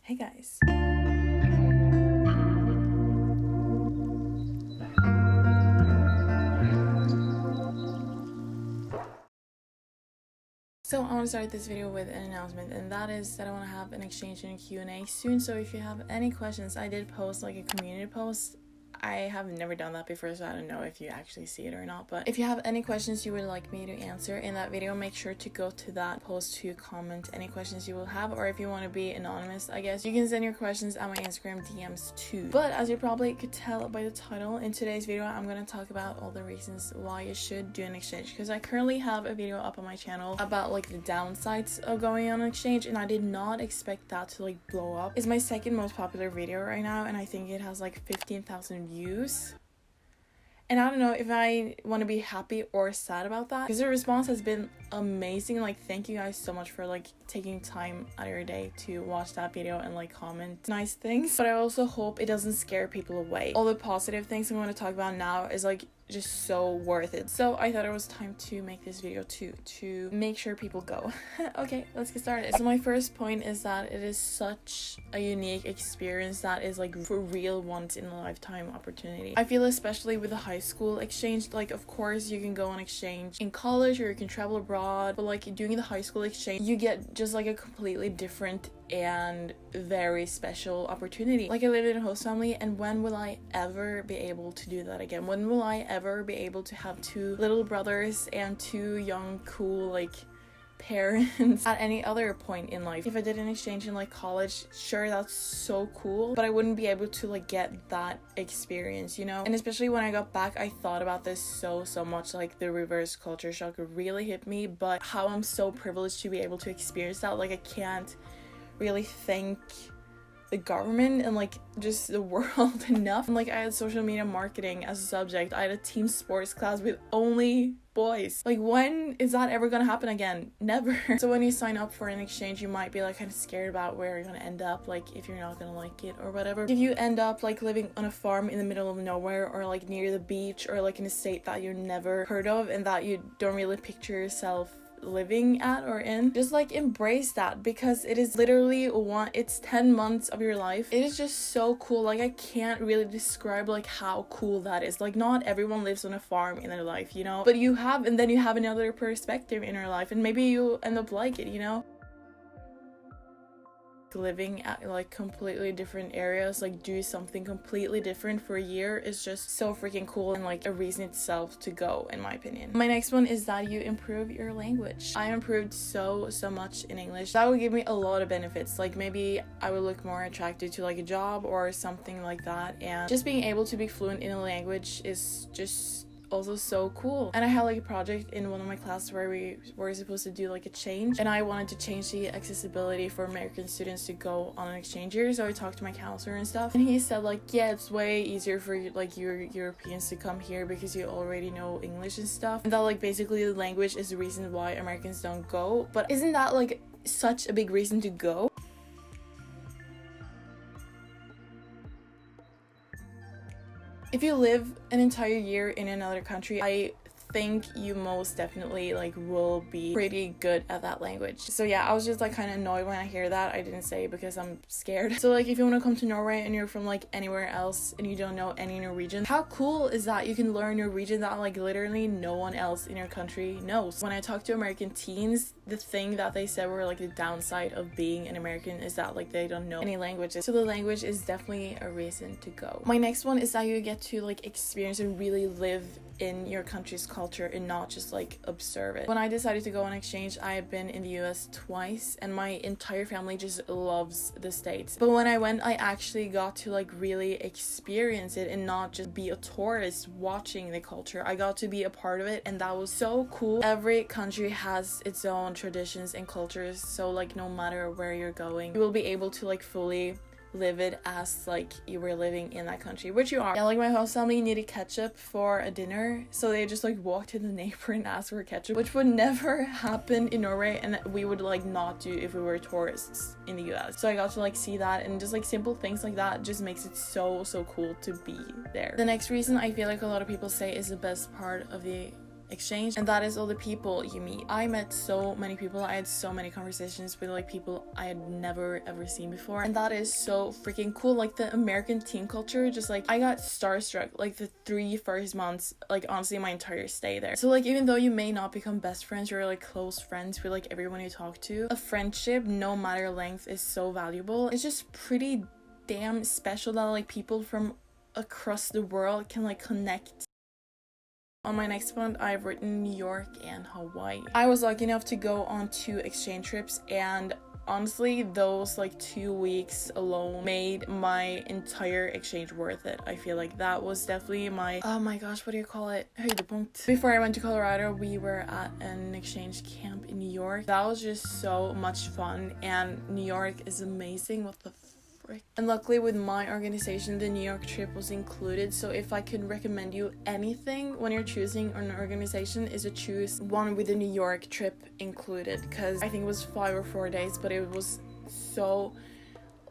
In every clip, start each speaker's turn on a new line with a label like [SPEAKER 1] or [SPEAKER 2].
[SPEAKER 1] Hey guys. So I want to start this video with an announcement, and that is that I want to have an exchange and a Q&A soon. So if you have any questions, I did post like a community post. I have never done that before, so I don't know if you actually see it or not. But if you have any questions you would like me to answer in that video, make sure to go to that post to comment any questions you will have. Or if you want to be anonymous, I guess you can send your questions at my Instagram DMs too. But as you probably could tell by the title, in today's video I'm going to talk about all the reasons why you should do an exchange, because I currently have a video up on my channel about like the downsides of going on an exchange, and I did not expect that to like blow up. It's my second most popular video right now, and I think it has like 15,000 views. And I don't know if I want to be happy or sad about that, because the response has been amazing. Like, thank you guys so much for like taking time out of your day to watch that video and like comment nice things. But I also hope it doesn't scare people away. All the positive things I'm going to talk about now is like just so worth it. So I thought it was time to make this video too, to make sure people go. Okay, let's get started. So my first point is that it is such a unique experience that is like for real once in a lifetime opportunity. I feel especially with the high school exchange, like of course you can go on exchange in college or you can travel abroad, but like doing the high school exchange, you get just like a completely different and very special opportunity. Like, I lived in a host family, and when will I ever be able to do that again? When will I ever be able to have two little brothers and two young cool like parents at any other point in life? If I did an exchange in like college, sure, that's so cool, but I wouldn't be able to like get that experience, you know? And especially when I got back, I thought about this so much. Like, the reverse culture shock really hit me, but how I'm so privileged to be able to experience that. Like, I can't really thank the government and like just the world enough. And like, I had social media marketing as a subject. I had a team sports class with only boys. Like, when is that ever gonna happen again? Never. So when you sign up for an exchange, you might be like kind of scared about where you're gonna end up, like if you're not gonna like it or whatever. If you end up like living on a farm in the middle of nowhere, or like near the beach, or like in a state that you never heard of and that you don't really picture yourself living at or in, just like embrace that, because it is literally it's 10 months of your life. It is just so cool. Like, I can't really describe like how cool that is. Like, not everyone lives on a farm in their life, you know, but you have, and then you have another perspective in your life, and maybe you end up like it, you know. Living at like completely different areas, like do something completely different for a year is just so freaking cool, and like a reason itself to go, in my opinion. My next one is that you improve your language. I improved so much in English. That would give me a lot of benefits. Like, maybe I would look more attracted to like a job or something like that, and just being able to be fluent in a language is just also so cool. And I had like a project in one of my classes where we were supposed to do like a change, and I wanted to change the accessibility for American students to go on an exchange year. So I talked to my counselor and stuff, and he said like, yeah, it's way easier for like your Europeans to come here because you already know English and stuff, and that like basically the language is the reason why Americans don't go. But isn't that like such a big reason to go? If you live an entire year in another country, I think you most definitely like will be pretty good at that language. So yeah, I was just like kind of annoyed when I hear that. I didn't say it because I'm scared. So like, if you want to come to Norway and you're from like anywhere else and you don't know any Norwegian, how cool is that? You can learn Norwegian that like literally no one else in your country knows. When I talked to American teens, the thing that they said were like the downside of being an American is that like they don't know any languages. So the language is definitely a reason to go. My next one is that you get to like experience and really live in your country's culture and not just like observe it. When I decided to go on exchange, I have been in the US twice, and my entire family just loves the States. But when I went, I actually got to like really experience it and not just be a tourist watching the culture. I got to be a part of it, and that was so cool. Every country has its own traditions and cultures, so like no matter where you're going, you will be able to like fully live it as like you were living in that country, which you are. Yeah, like my host family needed ketchup for a dinner, so they just like walked to the neighbor and asked for ketchup, which would never happen in Norway, and we would like not do if we were tourists in the US. So I got to like see that, and just like simple things like that just makes it so cool to be there. The next reason I feel like a lot of people say is the best part of the exchange, and that is all the people you meet. I met so many people. I had so many conversations with like people I had never ever seen before, and that is so freaking cool. Like the American teen culture, just like I got starstruck like the 3 first months, like honestly my entire stay there. So like even though you may not become best friends or like close friends with like everyone you talk to, a friendship no matter length is so valuable. It's just pretty damn special that like people from across the world can like connect. On my next one, I've written New York and Hawaii. I was lucky enough to go on 2 exchange trips, and honestly those like 2 weeks alone made my entire exchange worth it. I feel like that was definitely my, oh my gosh, what do you call it, höjdepunkt. Before I went to Colorado, we were at an exchange camp in New York. That was just so much fun, and New York is amazing. What the frick. And luckily with my organization, the New York trip was included, so if I could recommend you anything when you're choosing an organization, is to choose one with the New York trip included, because I think it was 5 or 4 days, but it was so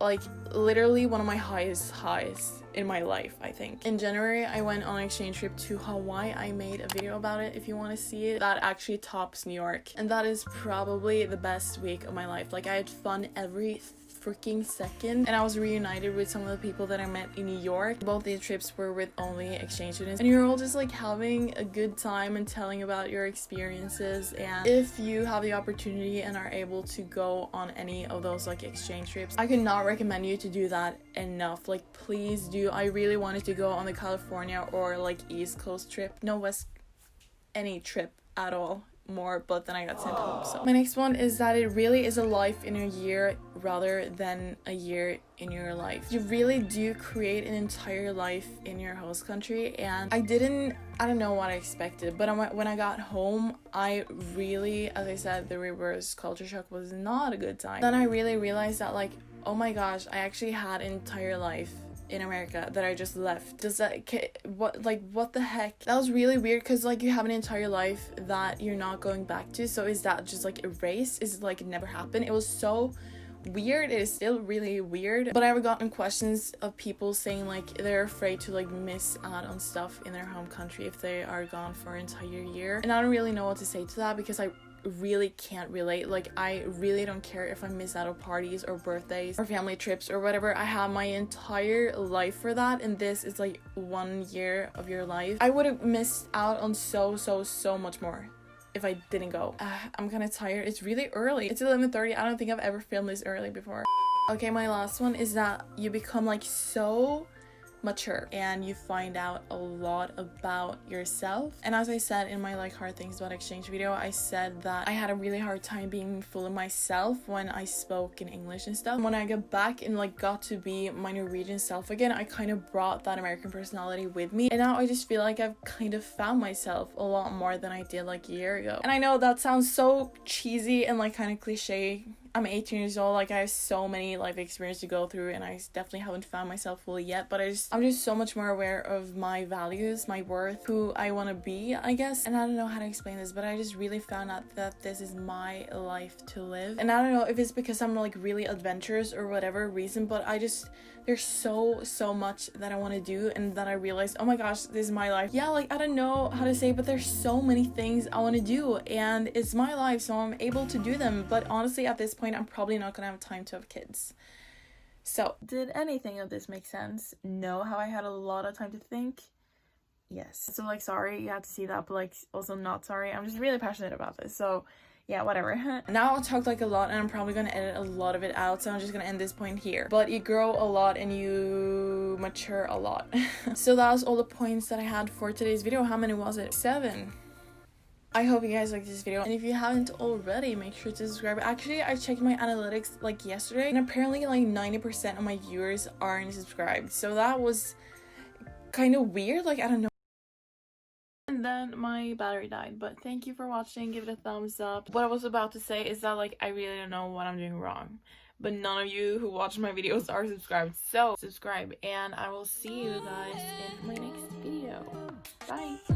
[SPEAKER 1] like literally one of my highest highs in my life. I think in January I went on an exchange trip to Hawaii. I made a video about it if you want to see it. That actually tops New York, and that is probably the best week of my life. Like I had fun every freaking second, and I was reunited with some of the people that I met in New York. Both these trips were with only exchange students, and you're all just like having a good time and telling about your experiences. And if you have the opportunity and are able to go on any of those like exchange trips, I could not recommend you to do that enough. Like please do. I really wanted to go on the California or like East Coast trip, no West, any trip at all more, but then I got sent home. So my next one is that it really is a life in a year rather than a year in your life. You really do create an entire life in your host country, and I don't know what I expected, but when I got home, I really, as I said, the reverse culture shock was not a good time. Then I really realized that like, oh my gosh, I actually had an entire life in America that I just left. Does that, what the heck? That was really weird, because like you have an entire life that you're not going back to, so is that just like erased? Is it like it never happened? It was so weird. It is still really weird, but I've gotten questions of people saying like they're afraid to like miss out on stuff in their home country if they are gone for an entire year, and I don't really know what to say to that, because I really can't relate. Like I really don't care if I miss out on parties or birthdays or family trips or whatever. I have my entire life for that, and this is like 1 year of your life. I would have missed out on so much more if I didn't go. I'm kind of tired. It's really early. It's 11:30. I don't think I've ever filmed this early before. Okay, my last one is that you become like so mature and you find out a lot about yourself. And as I said in my like hard things about exchange video, I said that I had a really hard time being full of myself when I spoke in English and stuff. When I got back and like got to be my Norwegian self again, I kind of brought that American personality with me, and now I just feel like I've kind of found myself a lot more than I did like a year ago. And I know that sounds so cheesy and like kind of cliche. I'm 18 years old, like I have so many life experiences to go through, and I definitely haven't found myself fully yet, but I'm just so much more aware of my values, my worth, who I want to be, I guess. And I don't know how to explain this, but I just really found out that this is my life to live. And I don't know if it's because I'm like really adventurous or whatever reason, but there's so much that I want to do, and that I realized, oh my gosh, this is my life. Yeah, like I don't know how to say, but there's so many things I want to do, and it's my life, so I'm able to do them. But honestly, at this point, I'm probably not gonna have time to have kids. So, did anything of this make sense? No. How I had a lot of time to think? Yes. So like, sorry you had to see that, but like also not sorry. I'm just really passionate about this, so yeah, whatever. Now I'll talk like a lot, and I'm probably gonna edit a lot of it out, so I'm just gonna end this point here. But you grow a lot and you mature a lot. So that was all the points that I had for today's video. How many was it? 7. I hope you guys liked this video, and if you haven't already, make sure to subscribe. Actually, I checked my analytics like yesterday, and apparently like 90% of my viewers aren't subscribed, so that was kind of weird. Like I don't know. And then my battery died, but thank you for watching. Give it a thumbs up. What I was about to say is that like I really don't know what I'm doing wrong, but none of you who watch my videos are subscribed, so subscribe, and I will see you guys in my next video. Bye.